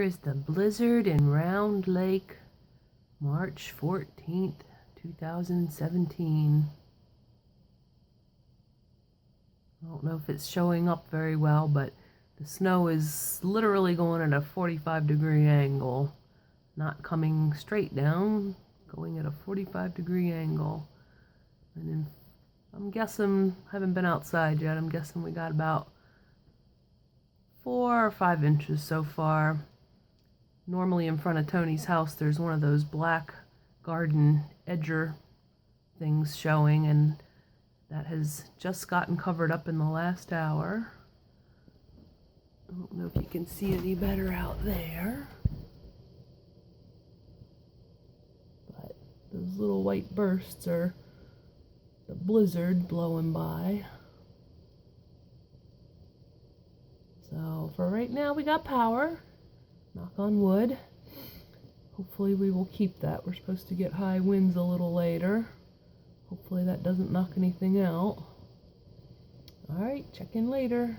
Here is the blizzard in Round Lake, March 14th, 2017. I don't know if it's showing up very well, but the snow is literally going at a 45-degree angle. Not coming straight down, going at a 45-degree angle. And then I'm guessing, haven't been outside yet, I'm guessing we got about 4 or 5 inches so far. Normally in front of Tony's house there's one of those black garden edger things showing, and that has just gotten covered up in the last hour. I don't know if you can see any better out there, but those little white bursts are the blizzard blowing by. So for right now we got power, knock on wood. Hopefully we will keep that. We're supposed to get high winds a little later. Hopefully that doesn't knock anything out. Alright, check in later.